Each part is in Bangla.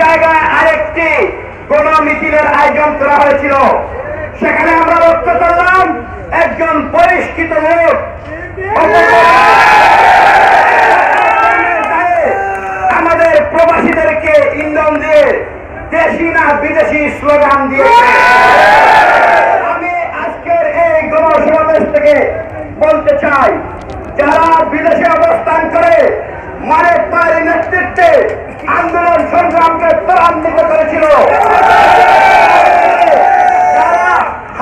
জায়গায় আরেকটি গণমিছিলের আয়োজন করা হয়েছিল। সেখানে আমরা লক্ষ্য করলাম একজন বহিষ্কৃত লোক আমাদের প্রবাসীদেরকে ইন্ধন দিয়ে দেশি না বিদেশি স্লোগান দিয়েছে। আমি আজকের এই গণসমাবেশ থেকে বলতে চাই, যারা বিদেশে অবস্থান করে মারেক ভাইয়ের নেতৃত্বে আন্দোলন সংগ্রামকে ত্বরান্বিত করেছিল, যারা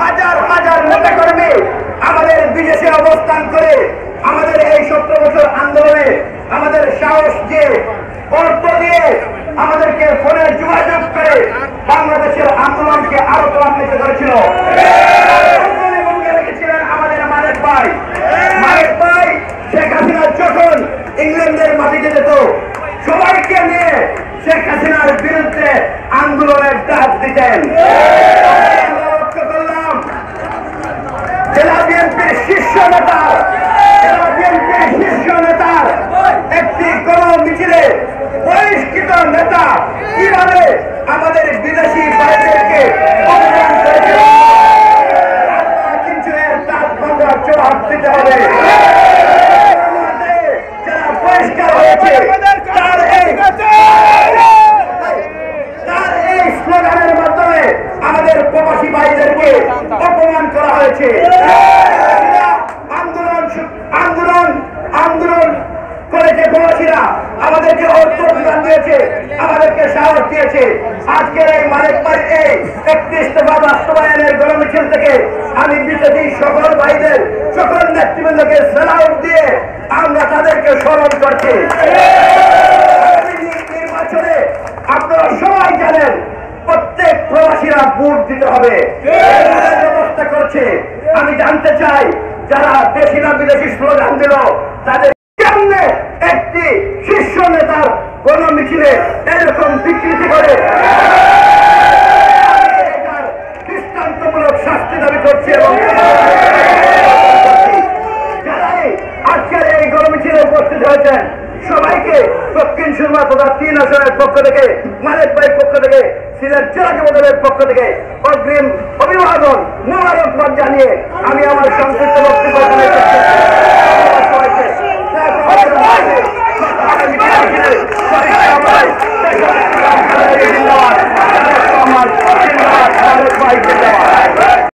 হাজার হাজার নেতাকর্মী আমাদের বিদেশে অবস্থান করে আমাদের এই 17 বছর আন্দোলনে আমাদের সাহস দিয়ে অর্থ দিয়ে আমাদেরকে ফোনে যোগাযোগ করে বাংলাদেশের আন্দোলনকে আরো ত্বরান্বিত করেছিল। রেখেছিলেন আমাদের মারেক ভাই। মারেক ভাই শেখ হাসিনা যখন ইংল্যান্ডের মাটিতে যেত, সবাইকে নিয়ে শেখ হাসিনার বিরুদ্ধে আন্দোলনের ডাক দিতেন। লক্ষ্য করলাম জেলা বিএনপির শীর্ষ নেতার একটি গণমিছিলে বহিষ্কৃত নেতা কিভাবে আমাদের বিদেশি ভাইদেরকে অপমান করেছিল, কিন্তু এর তার জবাব দিতে হবে। যারা বহিষ্কার হয়েছে তার এই স্লোগানের মাধ্যমে আমাদের প্রবাসী ভাইদেরকে অপমান করা হয়েছে। আন্দোলন করেছে প্রবাসীরা, আমাদেরকে অর্থ প্রদান দিয়েছে, আমাদেরকে সাহস দিয়েছে। আজকের এই মারেক ভাইয়ের এই 31 দফা বাস্তবায়নের গণমিছিল থেকে আমি বিজেপি সকল ভাইদের সকল নেতৃবৃন্দকে সেলাউট দিয়ে আমরা তাদেরকে স্মরণ করছি। নির্বাচনে আপনারা সবাই জানেন প্রত্যেক প্রবাসীরা ভোট দিতে হবে, ব্যবস্থা করছে। আমি জানতে চাই যারা দেশি না বিদেশি স্লোগান দিল তাদের সামনে একটি শীর্ষ নেতার গণমিছিলে এরকম বিকৃতি করে দৃষ্টান্তমূলক শাস্তি দাবি করছে। এবং যারাই আজকের এই গণমিছিলে উপস্থিত হয়েছেন সবাইকে দক্ষিণ সুরমা তথা 3 আসনের পক্ষ থেকে, মারেক ভাইয়ের পক্ষ থেকে, সিলেট জেলা যুবদলের পক্ষ থেকে অগ্রিম অভিবাদন মোবারকবাদ জানিয়ে আমি আমার সংক্ষিপ্ত